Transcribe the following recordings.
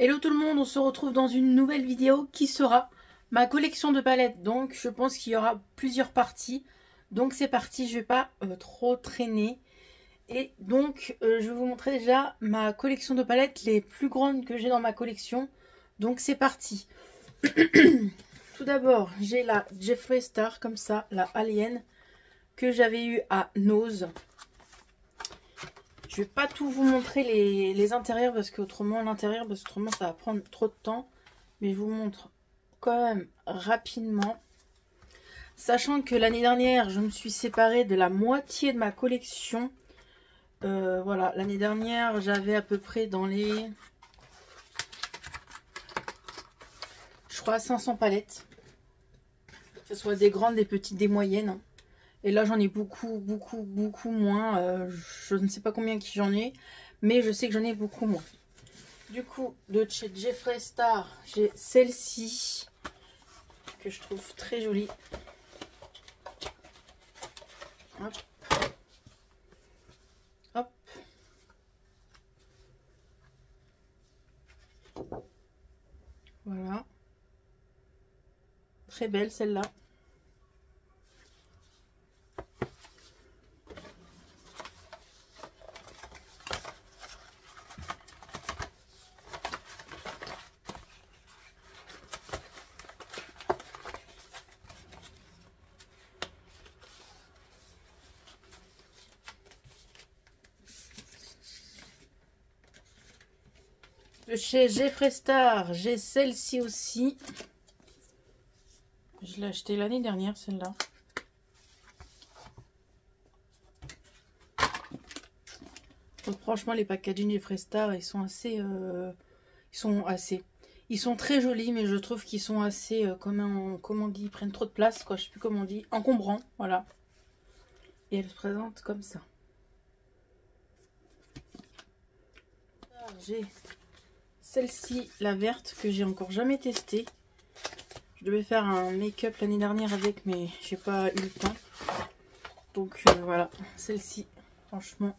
Hello tout le monde, on se retrouve dans une nouvelle vidéo qui sera ma collection de palettes. Donc je pense qu'il y aura plusieurs parties. Donc c'est parti, je vais pas trop traîner. Et donc je vais vous montrer déjà ma collection de palettes, les plus grandes que j'ai dans ma collection. Donc c'est parti. Tout d'abord, j'ai la Jeffree Star comme ça, la Alien, que j'avais eu à Nose. Je vais pas tout vous montrer les intérieurs parce qu'autrement ça va prendre trop de temps. Mais je vous montre quand même rapidement. Sachant que l'année dernière, je me suis séparée de la moitié de ma collection. Voilà, l'année dernière, j'avais à peu près dans les... je crois 500 palettes. Que ce soit des grandes, des petites, des moyennes. Et là, j'en ai beaucoup moins. Je ne sais pas combien j'en ai, mais je sais que j'en ai beaucoup moins. Du coup, de chez Jeffree Star, j'ai celle-ci, que je trouve très jolie. Hop. Hop. Voilà. Très belle, celle-là. De chez Jeffree Star, j'ai celle-ci aussi. Je l'ai achetée l'année dernière, celle-là. Donc franchement, les packaging Jeffree Star, ils sont assez... Ils sont très jolis, mais je trouve qu'ils sont assez... comment on dit, ils prennent trop de place, quoi. Je sais plus comment on dit. Encombrants, voilà. Et elle se présente comme ça. J'ai... celle-ci, la verte, que j'ai encore jamais testée. Je devais faire un make-up l'année dernière avec, mais j'ai pas eu le temps. Donc voilà, celle-ci, franchement,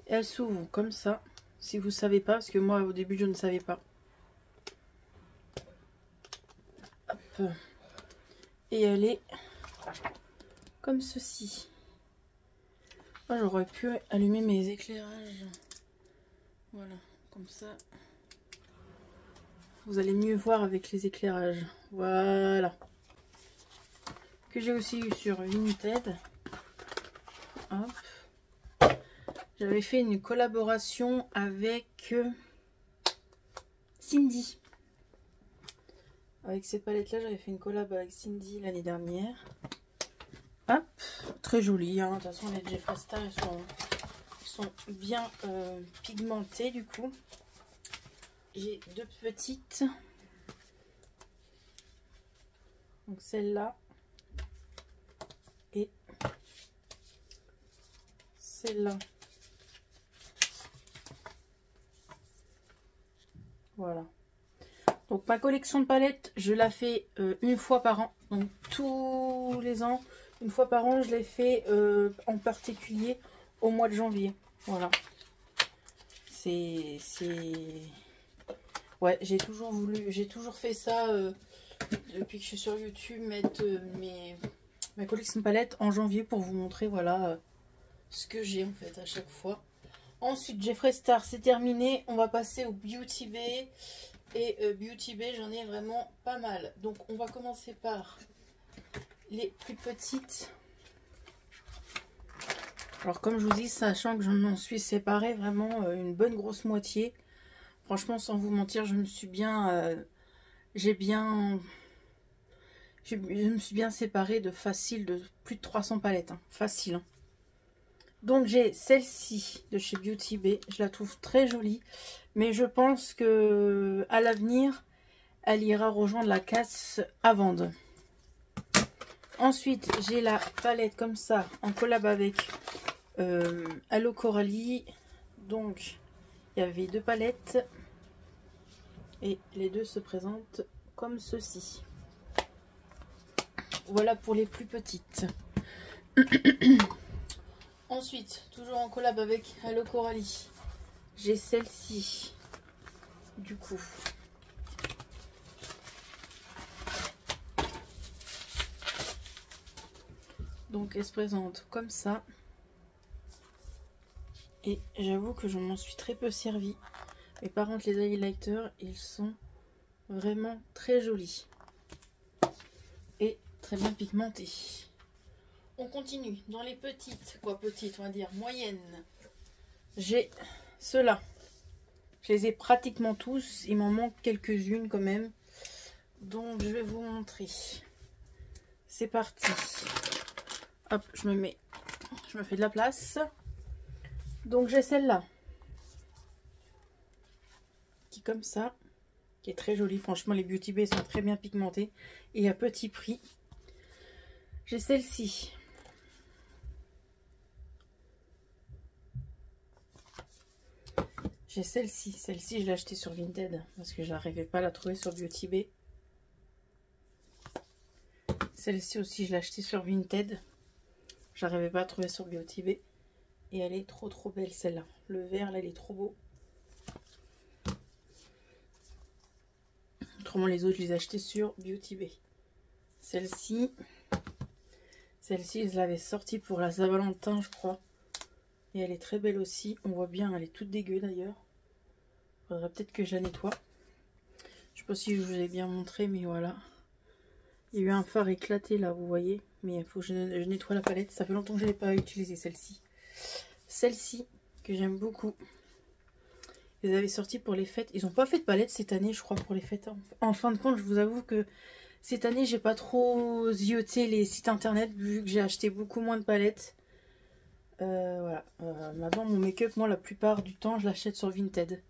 elle s'ouvre comme ça. Si vous savez pas, parce que moi au début je ne savais pas. Hop. Et elle est comme ceci. Oh, j'aurais pu allumer mes éclairages. Voilà, comme ça. Vous allez mieux voir avec les éclairages. Voilà. Que j'ai aussi eu sur Vinted. Hop. J'avais fait une collaboration avec Cindy. Avec ces palettes là, j'avais fait une collab avec Cindy l'année dernière. Hop. Très jolie. Hein. De toute façon, les Jeffree Star, ils sont bien pigmentées du coup. J'ai deux petites. Donc celle-là. Et celle-là. Voilà. Donc ma collection de palettes, je la fais une fois par an. Donc tous les ans, une fois par an, je les fais en particulier au mois de janvier. Voilà. Ouais, j'ai toujours fait ça depuis que je suis sur YouTube, mettre ma collection de palettes en janvier pour vous montrer, voilà, ce que j'ai en fait à chaque fois. Ensuite, Jeffree Star, c'est terminé. On va passer au Beauty Bay. Et Beauty Bay, j'en ai vraiment pas mal. Donc, on va commencer par les plus petites. Alors, comme je vous dis, sachant que je m'en suis séparée vraiment une bonne grosse moitié. Franchement, sans vous mentir, je me suis bien... je me suis bien séparée de facile de plus de 300 palettes. Hein. Facile. Hein. Donc j'ai celle-ci de chez Beauty Bay. Je la trouve très jolie. Mais je pense que à l'avenir, elle ira rejoindre la casse à vendre. Ensuite, j'ai la palette comme ça en collab avec Hello Coralie. Donc, il y avait deux palettes. Et les deux se présentent comme ceci. Voilà pour les plus petites. Ensuite, toujours en collab avec Hello Coralie, j'ai celle-ci. du coup. Donc elle se présente comme ça. Et j'avoue que je m'en suis très peu servi. Mais par contre les highlighters, ils sont vraiment très jolis. Et très bien pigmentés. On continue dans les petites, petites, on va dire moyennes. J'ai ceux-là. Je les ai pratiquement tous. Il m'en manque quelques-unes quand même. Donc je vais vous montrer. C'est parti. Hop, je me fais de la place. Donc j'ai celle-là. Qui est comme ça. Qui est très jolie. Franchement, les Beauty Bay sont très bien pigmentés. Et à petit prix. J'ai celle-ci. J'ai celle-ci. Celle-ci, je l'ai achetée sur Vinted. Parce que je n'arrivais pas à la trouver sur Beauty Bay. Celle-ci aussi, je l'ai achetée sur Vinted. J'arrivais pas à trouver sur Beauty Bay. Et elle est trop belle celle-là. Le vert là, il est trop beau. Autrement les autres, je les ai achetées sur Beauty Bay. Celle-ci, je l'avais sortie pour la Saint-Valentin, je crois. Et elle est très belle aussi. On voit bien, elle est toute dégueu d'ailleurs. Faudrait peut-être que je la nettoie. Je sais pas si je vous ai bien montré, mais voilà. Il y a eu un phare éclaté là, vous voyez. Mais il faut que je nettoie la palette. Ça fait longtemps que je n'ai pas utilisé celle-ci. Celle-ci, que j'aime beaucoup. Ils les avaient sortis pour les fêtes. Ils n'ont pas fait de palette cette année, je crois, pour les fêtes. En fin de compte, je vous avoue que cette année, j'ai pas trop zioté les sites internet, vu que j'ai acheté beaucoup moins de palettes. Voilà. Maintenant, mon make-up, moi, la plupart du temps, je l'achète sur Vinted.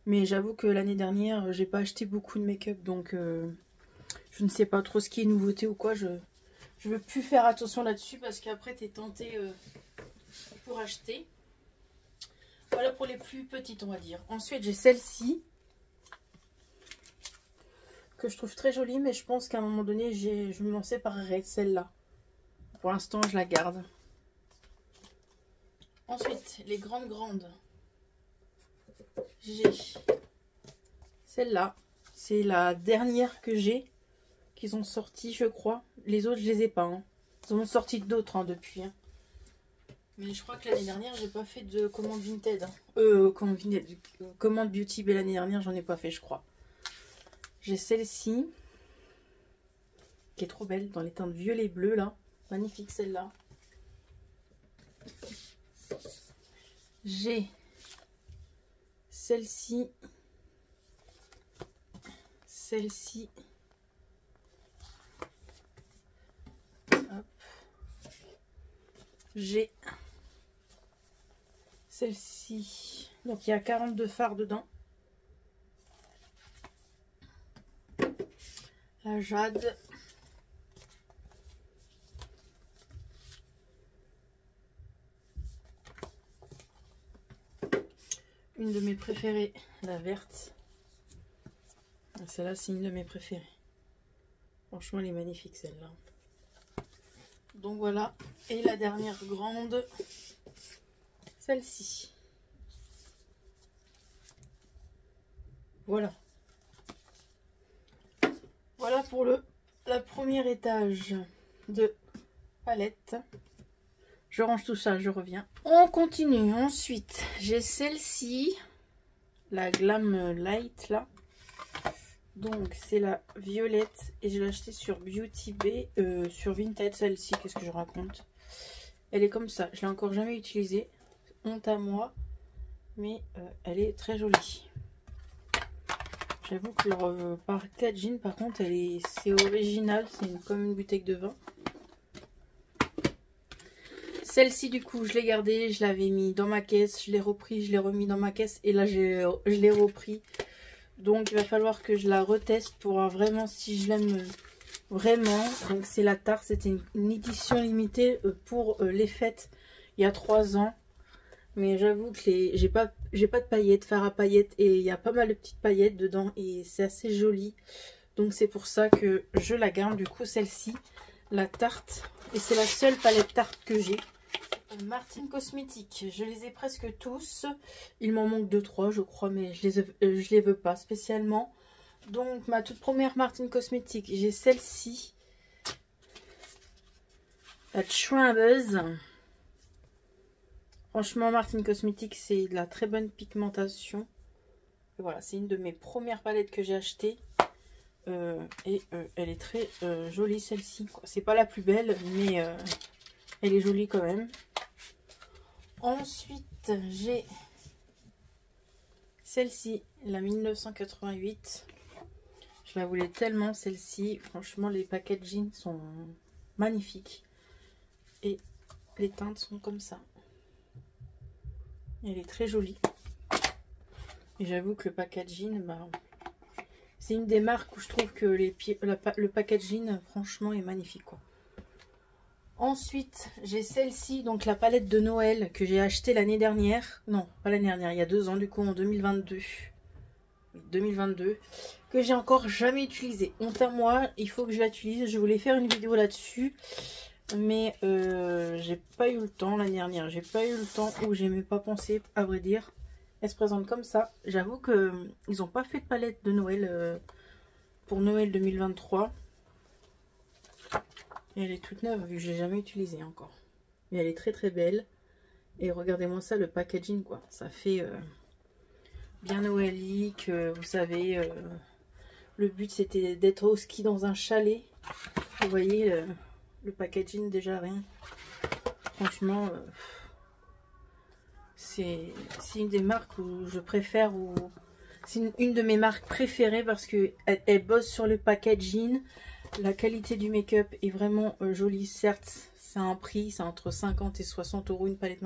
Mais j'avoue que l'année dernière, j'ai pas acheté beaucoup de make-up, donc je ne sais pas trop ce qui est nouveauté ou quoi. Je veux plus faire attention là-dessus parce qu'après, tu es tenté pour acheter. Voilà pour les plus petites, on va dire. Ensuite, j'ai celle-ci que je trouve très jolie, mais je pense qu'à un moment donné, je m'en séparerai de celle-là. Pour l'instant, je la garde. Ensuite, les grandes. J'ai celle-là. C'est la dernière que j'ai, qu'ils ont sorti, je crois. Les autres, je les ai pas. Hein. Ils en ont sorti d'autres hein, depuis. Hein. Mais je crois que l'année dernière, j'ai pas fait de commande Vinted. Commande Beauty Bay l'année dernière, j'en ai pas fait, je crois. J'ai celle-ci, qui est trop belle, dans les teintes violet bleu, là. Magnifique, celle-là. J'ai celle-ci. Celle-ci. J'ai celle-ci. Donc, il y a 42 fards dedans. La Jade. Une de mes préférées, la verte. Celle-là, c'est une de mes préférées. Franchement, elle est magnifique, celle-là. Donc voilà. Et la dernière grande, celle-ci. Voilà. Voilà pour le premier étage de palette. Je range tout ça, je reviens. On continue. Ensuite, j'ai celle-ci, la Glam Light là. Donc c'est la violette et je l'ai achetée sur Beauty Bay, sur Vinted celle-ci. Qu'est-ce que je raconte? Elle est comme ça. Je l'ai encore jamais utilisée. Honte à moi, mais elle est très jolie. J'avoue que leur packaging, par contre, c'est original. C'est comme une bouteille de vin. Celle-ci, du coup, je l'ai gardée. Je l'avais mis dans ma caisse. Je l'ai repris. Je l'ai remis dans ma caisse. Et là, je l'ai repris. Donc, il va falloir que je la reteste pour voir vraiment si je l'aime vraiment. Donc, c'est la Tarte. C'était une édition limitée pour les fêtes il y a 3 ans. Mais j'avoue que j'ai pas de paillettes, fard à paillettes, et il y a pas mal de petites paillettes dedans et c'est assez joli. Donc c'est pour ça que je la garde, du coup celle-ci, la Tarte. Et c'est la seule palette Tarte que j'ai. Martine Cosmétiques, je les ai presque tous. Il m'en manque 2-3 je crois, mais je les veux pas spécialement. Donc ma toute première Martine Cosmétiques, j'ai celle-ci. La Trimbeuse. Franchement, Martine Cosmétiques, c'est de la très bonne pigmentation. Et voilà, c'est une de mes premières palettes que j'ai achetées. Elle est très jolie celle-ci. C'est pas la plus belle, mais elle est jolie quand même. Ensuite, j'ai celle-ci, la 1988. Je la voulais tellement celle-ci. Franchement, les packaging sont magnifiques. Et les teintes sont comme ça. Elle est très jolie. Et j'avoue que le packaging, bah, c'est une des marques où je trouve que le packaging, franchement, est magnifique, quoi. Ensuite, j'ai celle-ci, donc la palette de Noël que j'ai achetée l'année dernière. Non, pas l'année dernière, il y a 2 ans, du coup, en 2022. 2022, que j'ai encore jamais utilisée. Honte à moi, il faut que je l'utilise. Je voulais faire une vidéo là-dessus, mais j'ai pas eu le temps l'année dernière. J'ai pas eu le temps, ou j'ai même pas pensé, à vrai dire. Elle se présente comme ça. J'avoue que ils n'ont pas fait de palette de Noël pour Noël 2023. Et elle est toute neuve vu que je l'ai jamais utilisée encore. Mais elle est très très belle. Et regardez-moi ça, le packaging, quoi. Ça fait bien noëlique. Vous savez, le but c'était d'être au ski dans un chalet. Vous voyez le packaging, déjà rien. Franchement, c'est une des marques où je préfère, ou c'est une de mes marques préférées parce que elle bosse sur le packaging. La qualité du make-up est vraiment jolie. Certes, c'est un prix, c'est entre 50 et 60 € une palette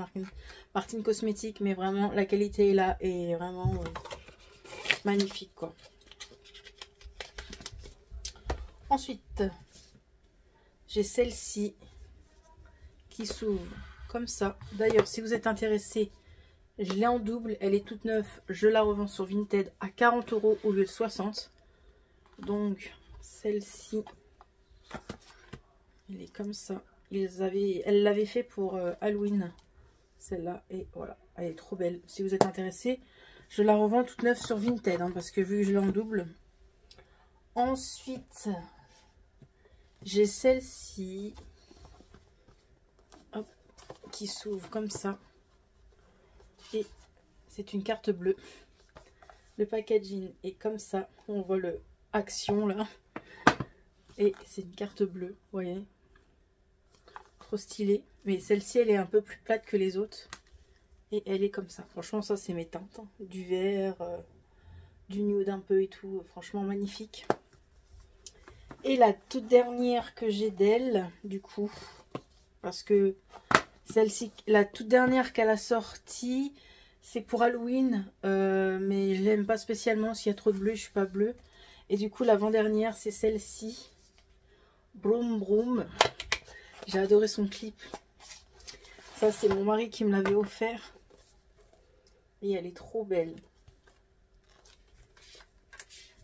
Martine Cosmétiques, mais vraiment la qualité est là et vraiment magnifique, quoi. Ensuite, j'ai celle-ci qui s'ouvre comme ça. D'ailleurs, si vous êtes intéressé, je l'ai en double, elle est toute neuve. Je la revends sur Vinted à 40 € au lieu de 60. Donc, celle-ci, elle est comme ça. Elle l'avait fait pour Halloween, celle-là. Et voilà, elle est trop belle. Si vous êtes intéressé, je la revends toute neuve sur Vinted, hein, parce que vu que je l'ai en double. Ensuite, j'ai celle-ci qui s'ouvre comme ça. Et c'est une carte bleue. Le packaging est comme ça. On voit le action là. Et c'est une carte bleue, vous voyez. Trop stylée. Mais celle-ci, elle est un peu plus plate que les autres. Et elle est comme ça. Franchement, ça, c'est mes teintes, hein. Du vert, du nude un peu et tout. Franchement, magnifique. Et la toute dernière que j'ai d'elle, du coup, parce que celle-ci, la toute dernière qu'elle a sortie, c'est pour Halloween, mais je l'aime pas spécialement. S'il y a trop de bleu, je suis pas bleue. Et du coup, l'avant-dernière, c'est celle-ci. Broom Broom. J'ai adoré son clip. Ça, c'est mon mari qui me l'avait offert. Et elle est trop belle.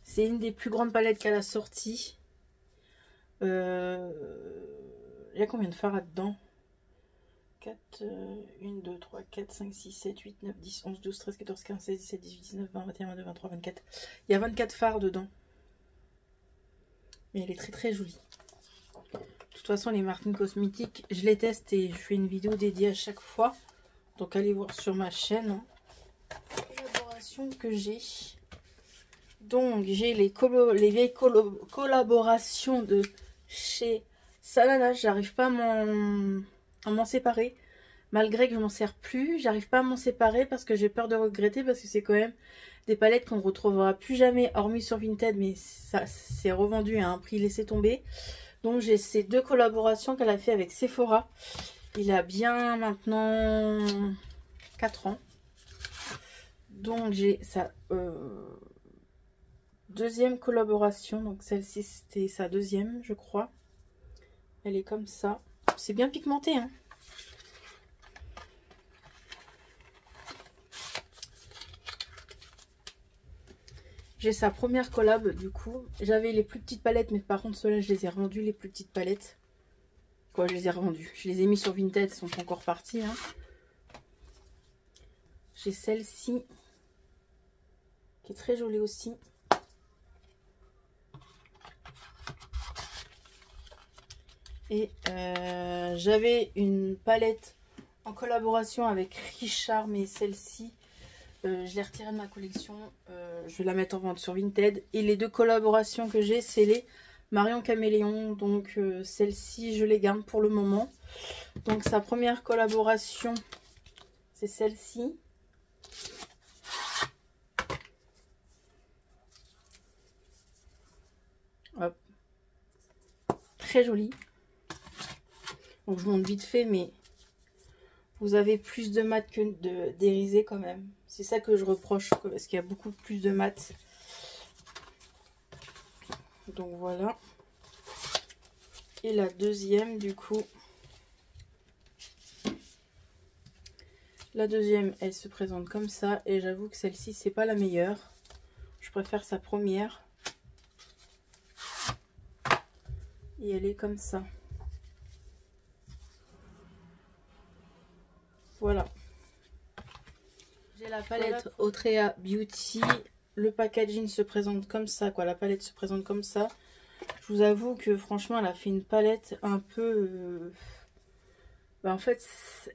C'est une des plus grandes palettes qu'elle a sorties. Il y a combien de fards là-dedans? 4, 1, 2, 3, 4, 5, 6, 7, 8, 9, 10, 11, 12, 13, 14, 15, 16, 17, 18, 19, 20, 21, 22, 23, 24. Il y a 24 fards dedans. Mais elle est très très jolie. De toute façon, les Martine Cosmétiques, je les teste et je fais une vidéo dédiée à chaque fois. Donc allez voir sur ma chaîne, hein, collaboration que j'ai. Donc j'ai les vieilles collaborations de chez Salana. J'arrive pas à m'en séparer. Malgré que je m'en sers plus, j'arrive pas à m'en séparer parce que j'ai peur de regretter, parce que c'est quand même des palettes qu'on ne retrouvera plus jamais, hormis sur Vinted, mais ça c'est revendu à un prix laissé tomber. Donc j'ai ces deux collaborations qu'elle a fait avec Sephora. Il a bien maintenant 4 ans. Donc j'ai sa deuxième collaboration. Donc celle-ci c'était sa deuxième, je crois. Elle est comme ça. C'est bien pigmenté, hein. J'ai sa première collab, du coup. J'avais les plus petites palettes, mais par contre, ceux-là, je les ai revendues, les plus petites palettes. Quoi, je les ai revendus. Je les ai mis sur Vinted, ils sont pas encore partis. Hein. J'ai celle-ci, qui est très jolie aussi. Et j'avais une palette en collaboration avec Richard, mais celle-ci, je l'ai retirée de ma collection. Je vais la mettre en vente sur Vinted. Et les deux collaborations que j'ai, c'est les Marion Caméléon. Donc celle-ci, je les garde pour le moment. Donc sa première collaboration, c'est celle-ci. Hop. Très jolie. Donc je monte vite fait, mais vous avez plus de mat que d'irisé quand même. C'est ça que je reproche, parce qu'il y a beaucoup plus de mat. Donc voilà. Et la deuxième, du coup. La deuxième, elle se présente comme ça. Et j'avoue que celle-ci, c'est pas la meilleure. Je préfère sa première. Et elle est comme ça. Voilà. J'ai la palette Otrea Beauty. Le packaging se présente comme ça, quoi. La palette se présente comme ça. Je vous avoue que franchement, elle a fait une palette un peu... en fait,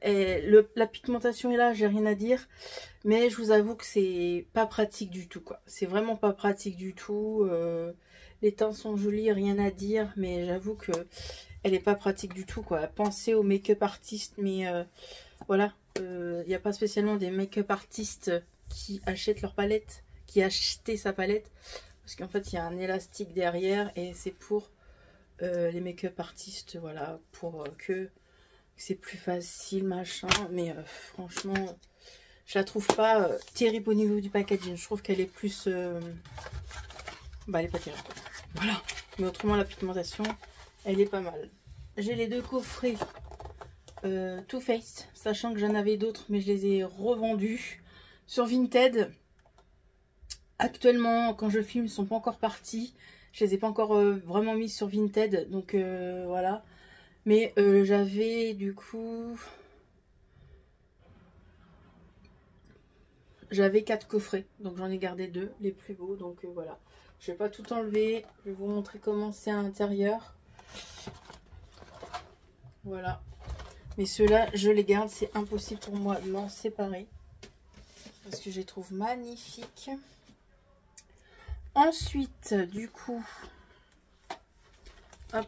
la pigmentation est là, j'ai rien à dire. Mais je vous avoue que c'est pas pratique du tout, quoi. C'est vraiment pas pratique du tout. Les teintes sont jolies, rien à dire. Mais j'avoue que elle est pas pratique du tout, quoi. Pensez aux make-up artistes, mais... voilà, il n'y a pas spécialement des make-up artistes qui achètent leur palette, qui achètent sa palette. Parce qu'en fait, il y a un élastique derrière et c'est pour les make-up artistes, voilà, pour que c'est plus facile, machin. Mais franchement, je la trouve pas terrible au niveau du packaging. Je trouve qu'elle est plus... bah, elle est pas terrible. Voilà, mais autrement, la pigmentation, elle est pas mal. J'ai les deux coffrets Too Faced, sachant que j'en avais d'autres mais je les ai revendus sur Vinted. Actuellement, quand je filme, ils sont pas encore partis. Je les ai pas encore vraiment mis sur Vinted, donc voilà. Mais j'avais du coup... J'avais 4 coffrets, donc j'en ai gardé 2, les plus beaux, donc voilà. Je vais pas tout enlever, je vais vous montrer comment c'est à l'intérieur. Voilà. Mais ceux-là, je les garde. C'est impossible pour moi de m'en séparer. Parce que je les trouve magnifiques. Ensuite, du coup... Hop.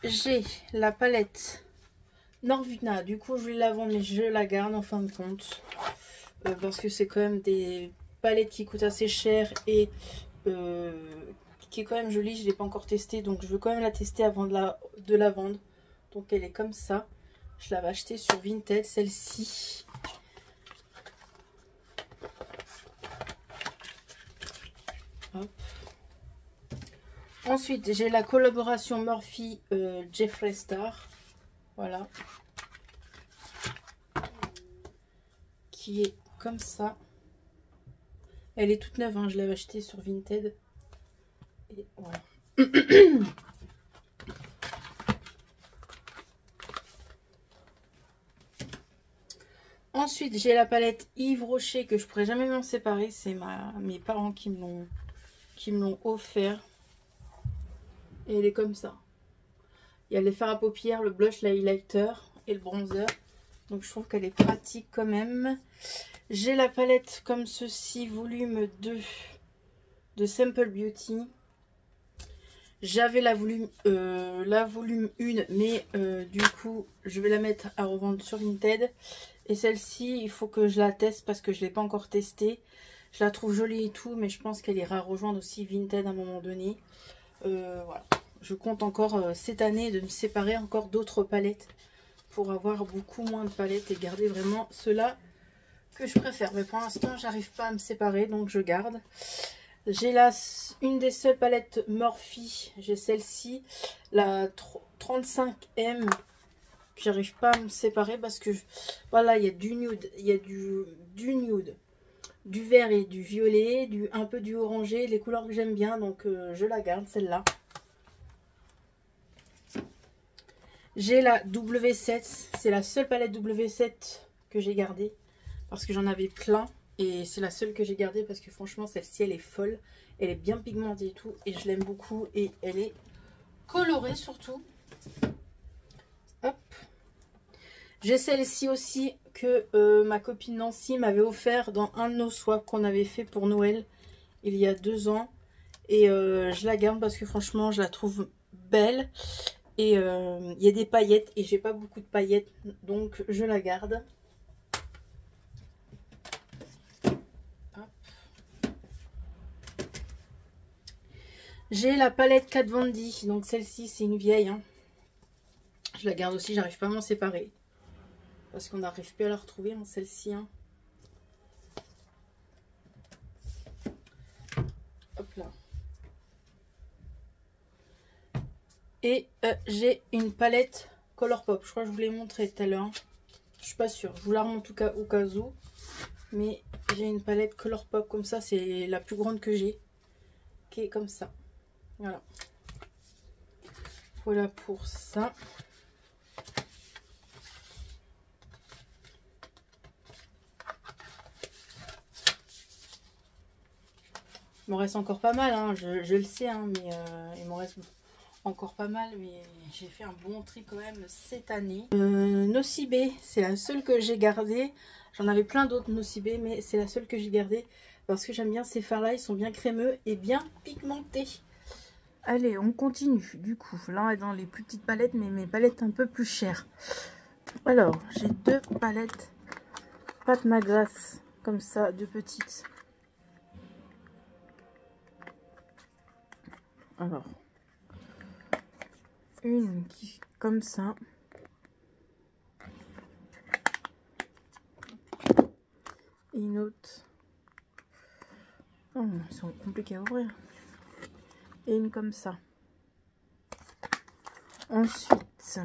J'ai la palette Norvina. Du coup, je vais la vendre, mais je la garde en fin de compte. Parce que c'est quand même des palettes qui coûtent assez cher. Et qui est quand même jolie. Je ne l'ai pas encore testée. Donc, je veux quand même la tester avant de la vendre. Donc, elle est comme ça. Je l'avais achetée sur Vinted, celle-ci. Hop. Ensuite, j'ai la collaboration Morphe Jeffree Star. Voilà. Qui est comme ça. Elle est toute neuve, hein, je l'avais achetée sur Vinted. Et voilà. Ensuite, j'ai la palette Yves Rocher que je pourrais jamais m'en séparer. C'est mes parents qui me l'ont offert. Et elle est comme ça. Il y a les fards à paupières, le blush, l'highlighter et le bronzer. Donc je trouve qu'elle est pratique quand même. J'ai la palette comme ceci, volume 2 de Simple Beauty. J'avais la volume 1, mais du coup, je vais la mettre à revendre sur Vinted. Et celle-ci, il faut que je la teste parce que je ne l'ai pas encore testée. Je la trouve jolie et tout, mais je pense qu'elle ira rejoindre aussi Vinted à un moment donné. Voilà. Je compte encore cette année de me séparer encore d'autres palettes pour avoir beaucoup moins de palettes et garder vraiment ceux-là que je préfère. Mais pour l'instant, j'arrive pas à me séparer, donc je garde. J'ai là une des seules palettes Morphe. J'ai celle-ci, la 35M. J'arrive pas à me séparer parce que voilà, il y a du nude, il y a du nude, du vert et du violet, un peu du orangé, les couleurs que j'aime bien, donc je la garde celle-là. J'ai la W7. C'est la seule palette W7 que j'ai gardée. Parce que j'en avais plein. Et c'est la seule que j'ai gardée parce que franchement, celle-ci, elle est folle. Elle est bien pigmentée et tout. Et je l'aime beaucoup. Et elle est colorée surtout. Hop. J'ai celle-ci aussi que ma copine Nancy m'avait offert dans un de nos swaps qu'on avait fait pour Noël il y a 2 ans. Et je la garde parce que franchement, je la trouve belle. Et il y a des paillettes et j'ai pas beaucoup de paillettes. Donc je la garde. J'ai la palette Kat Von D. Donc celle-ci, c'est une vieille. Hein. Je la garde aussi, j'arrive pas à m'en séparer. Parce qu'on n'arrive plus à la retrouver, hein, celle-ci. Hein. Hop là. Et j'ai une palette Colourpop. Je crois que je vous l'ai montré tout à l'heure. Je suis pas sûre. Je vous la remonte au cas où. Mais j'ai une palette Colourpop comme ça. C'est la plus grande que j'ai. Qui est comme ça. Voilà. Voilà pour ça. Il m'en reste encore pas mal, hein. Je le sais, hein, mais il m'en reste encore pas mal, mais j'ai fait un bon tri quand même cette année. Nocibé, c'est la seule que j'ai gardée. J'en avais plein d'autres Nocibé, mais c'est la seule que j'ai gardée parce que j'aime bien ces fards-là, ils sont bien crémeux et bien pigmentés. Allez, on continue. Du coup, là on est dans les plus petites palettes, mais mes palettes un peu plus chères. Alors, j'ai 2 palettes Pat McGrath, comme ça, 2 petites. Alors, une qui comme ça. Et une autre. Oh, ils sont compliqués à ouvrir. Et une comme ça. Ensuite,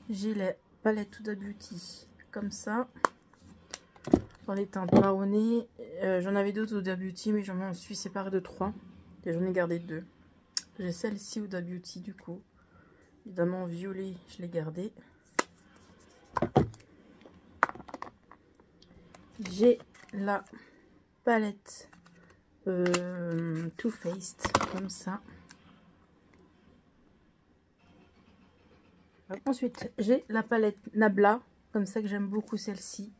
j'ai la palette Huda Beauty comme ça. Dans les teintes marronnées. J'en avais d'autres Huda Beauty, mais j'en suis séparée de 3. Et j'en ai gardé 2. J'ai celle-ci Huda Beauty du coup. Évidemment violet, je l'ai gardée. J'ai la palette Too Faced comme ça. Ensuite, j'ai la palette Nabla comme ça que j'aime beaucoup celle-ci.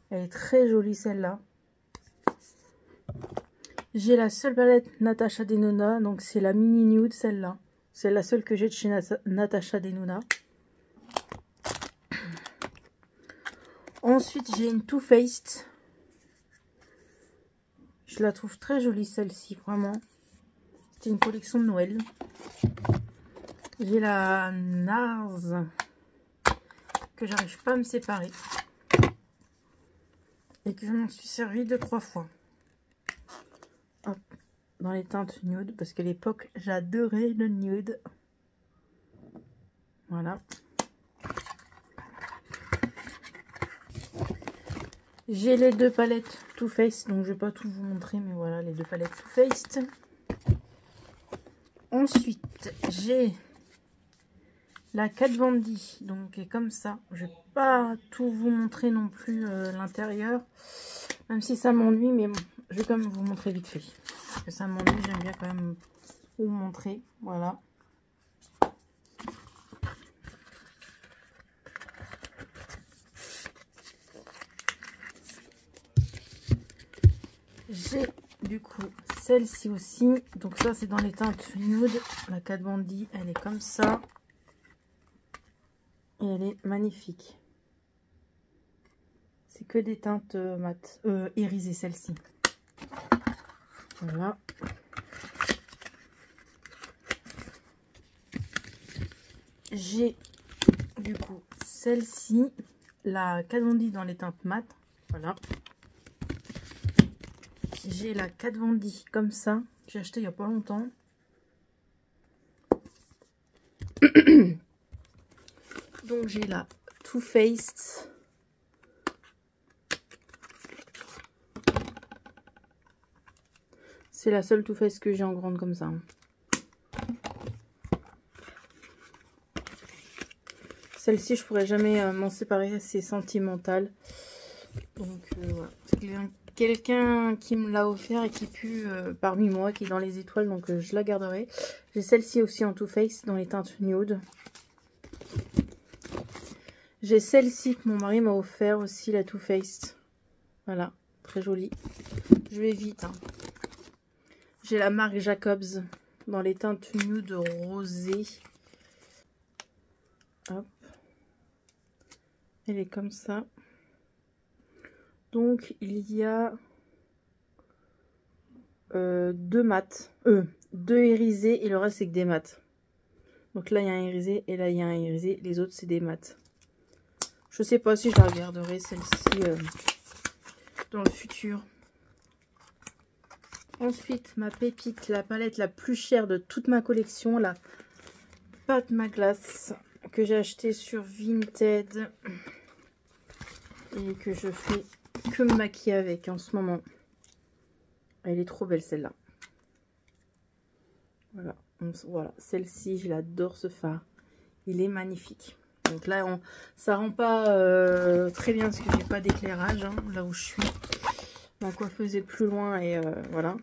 Elle est très jolie celle-là. J'ai la seule palette Natasha Denona, donc c'est la mini nude celle-là. C'est la seule que j'ai de chez Natasha Denona. Ensuite, j'ai une Too Faced. Je la trouve très jolie celle-ci, vraiment. C'était une collection de Noël. J'ai la NARS que j'arrive pas à me séparer. Et que je m'en suis servi 2-3 fois. Hop, dans les teintes nude, parce qu'à l'époque j'adorais le nude. Voilà. J'ai les 2 palettes Too Faced, donc je vais pas tout vous montrer, mais voilà les 2 palettes Too Faced. Ensuite, j'ai la Kat Von D, donc est comme ça. Je vais pas tout vous montrer non plus l'intérieur, même si ça m'ennuie, mais bon, je vais quand même vous montrer vite fait. Parce que ça m'ennuie, j'aime bien quand même vous montrer. Voilà. J'ai du coup celle-ci aussi. Donc ça c'est dans les teintes nude. La Kat Von D, elle est comme ça. Et elle est magnifique. C'est que des teintes mat, irisées celle-ci. Voilà. J'ai du coup celle-ci, la Kat Von D dans les teintes mat. Voilà. J'ai la Kat Von D comme ça. J'ai acheté il n'y a pas longtemps. Donc j'ai la Too Faced. C'est la seule Too Faced que j'ai en grande comme ça. Celle-ci, je pourrais jamais m'en séparer, c'est sentimental. Donc voilà. Quelqu'un qui me l'a offert et qui pue parmi moi, qui est dans les étoiles, donc je la garderai. J'ai celle-ci aussi en Too Faced dans les teintes nude. J'ai celle-ci que mon mari m'a offert aussi, la Too Faced. Voilà, très jolie. Je vais vite. Hein. J'ai la marque Jacobs dans les teintes nude rosées. Hop. Elle est comme ça. Donc il y a deux mats, deux irisés et le reste c'est que des mats. Donc là il y a un irisé et là il y a un irisé, les autres c'est des mats. Je sais pas si je la regarderai celle-ci dans le futur. Ensuite ma pépite, la palette la plus chère de toute ma collection, la Pat McGlass que j'ai acheté sur Vinted et que je fais que me maquiller avec en ce moment. Elle est trop belle celle-là. Voilà, voilà. Celle-ci, je l'adore ce fard. Il est magnifique. Donc là, ça rend pas très bien parce que j'ai pas d'éclairage hein, là où je suis. Ma coiffeuse est plus loin et voilà.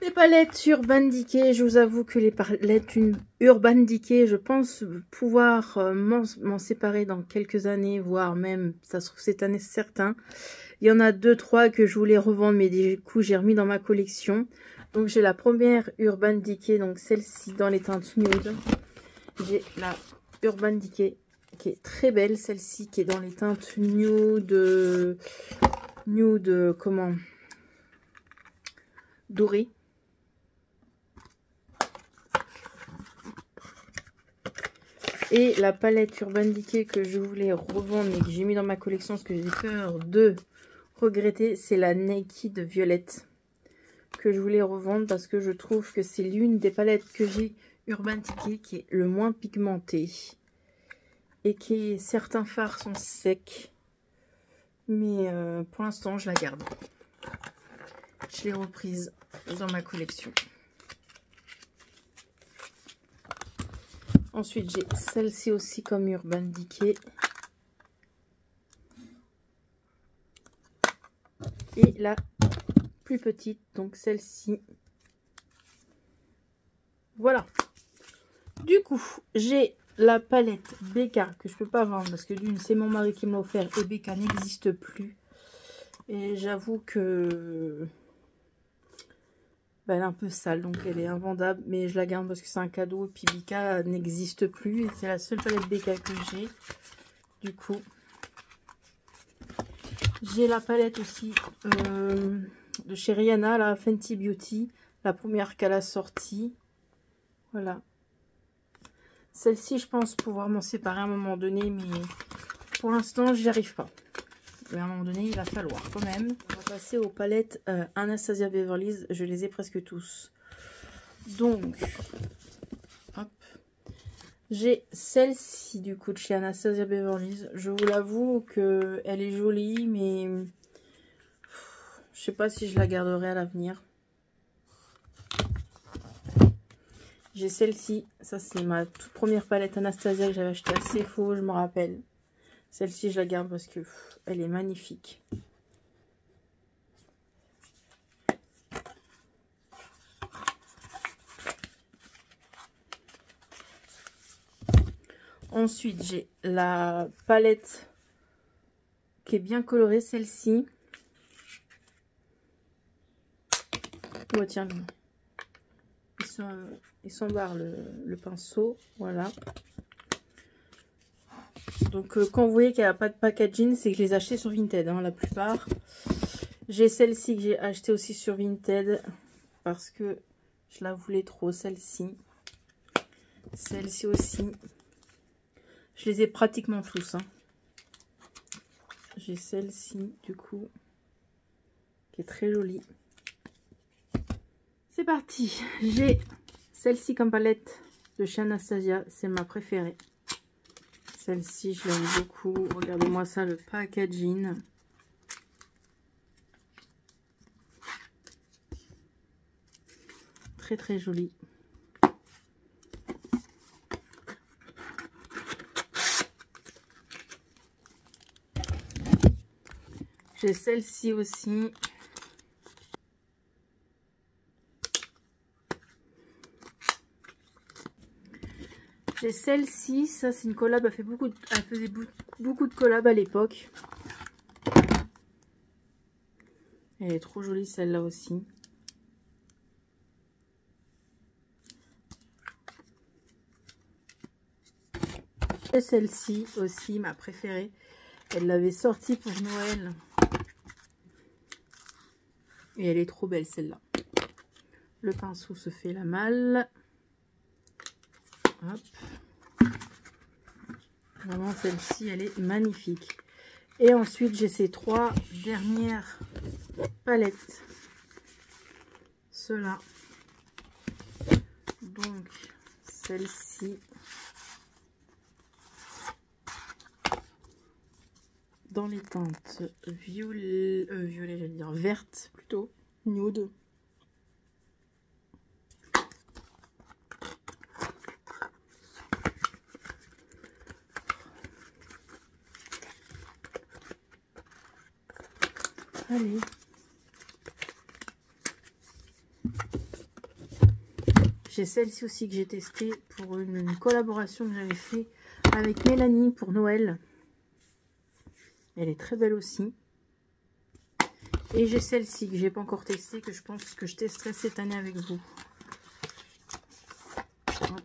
Les palettes Urban Decay, je vous avoue que les palettes Urban Decay, je pense pouvoir m'en séparer dans quelques années, voire même, ça se trouve cette année certain. Il y en a 2-3 que je voulais revendre, mais du coup j'ai remis dans ma collection. Donc j'ai la première Urban Decay, donc celle-ci dans les teintes nude. J'ai la Urban Decay qui est très belle, celle-ci qui est dans les teintes nude, comment, doré. Et la palette Urban Decay que je voulais revendre mais que j'ai mis dans ma collection parce que j'ai peur de regretter, c'est la Naked Violette que je voulais revendre parce que je trouve que c'est l'une des palettes que j'ai Urban Decay qui est le moins pigmentée et qui certains fards sont secs, mais pour l'instant je la garde. Je l'ai reprise dans ma collection. Ensuite, j'ai celle-ci aussi comme Urban Decay. Et la plus petite, donc celle-ci. Voilà. Du coup, j'ai la palette BK que je peux pas vendre parce que d'une, c'est mon mari qui me l'a offert et BK n'existe plus. Et j'avoue que elle est un peu sale, donc elle est invendable, mais je la garde parce que c'est un cadeau et puis BK n'existe plus et c'est la seule palette BK que j'ai. Du coup, j'ai la palette aussi de chez Rihanna, la Fenty Beauty, la première qu'elle a sortie. Voilà. Celle-ci, je pense pouvoir m'en séparer à un moment donné, mais pour l'instant, j'y arrive pas. Mais à un moment donné, il va falloir quand même. On va passer aux palettes Anastasia Beverly Hills. Je les ai presque tous. Donc, hop. J'ai celle-ci du coup de chez Anastasia Beverly Hills. Je vous l'avoue que elle est jolie, mais je sais pas si je la garderai à l'avenir. J'ai celle-ci. Ça, c'est ma toute première palette Anastasia que j'avais achetée à Sephora, je me rappelle. Celle-ci, je la garde parce que elle est magnifique. Ensuite, j'ai la palette qui est bien colorée, celle-ci. Oh, tiens, il s'embarre le pinceau. Voilà. Donc, quand vous voyez qu'il n'y a pas de packaging, c'est que je les ai achetés sur Vinted, hein, la plupart. J'ai celle-ci que j'ai achetée aussi sur Vinted parce que je la voulais trop, celle-ci. Celle-ci aussi. Je les ai pratiquement tous. Hein. J'ai celle-ci, du coup, qui est très jolie. C'est parti. J'ai celle-ci comme palette de chez Anastasia. C'est ma préférée. Celle-ci, je l'aime beaucoup. Regardez-moi ça, le packaging. Très, très joli. J'ai celle-ci aussi. J'ai celle-ci, ça c'est une collab, elle faisait beaucoup de collabs à l'époque. Elle est trop jolie celle-là aussi. Et celle-ci aussi, ma préférée. Elle l'avait sortie pour Noël. Et elle est trop belle celle-là. Le pinceau se fait la malle. Hop. Vraiment celle-ci, elle est magnifique. Et ensuite, j'ai ces 3 dernières palettes. Ceux-là. Donc, celle-ci. Dans les teintes violet, j'allais dire verte plutôt, nude. Allez. J'ai celle-ci aussi que j'ai testée pour une collaboration que j'avais fait avec Mélanie pour Noël. Elle est très belle aussi. Et j'ai celle-ci que j'ai pas encore testée, que je pense que je testerai cette année avec vous. Hop.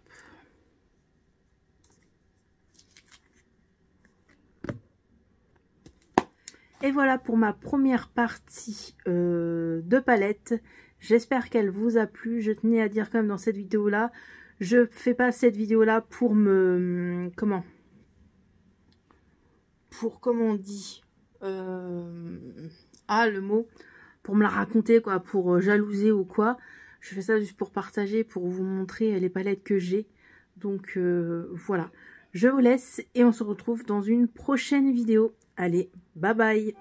Et voilà pour ma première partie de palette. J'espère qu'elle vous a plu. Je tenais à dire quand même dans cette vidéo là, je fais pas cette vidéo là pour me... comment on dit le mot, pour me la raconter quoi, pour jalouser ou quoi. Je fais ça juste pour partager, pour vous montrer les palettes que j'ai. Donc voilà, je vous laisse et on se retrouve dans une prochaine vidéo. Allez, bye bye.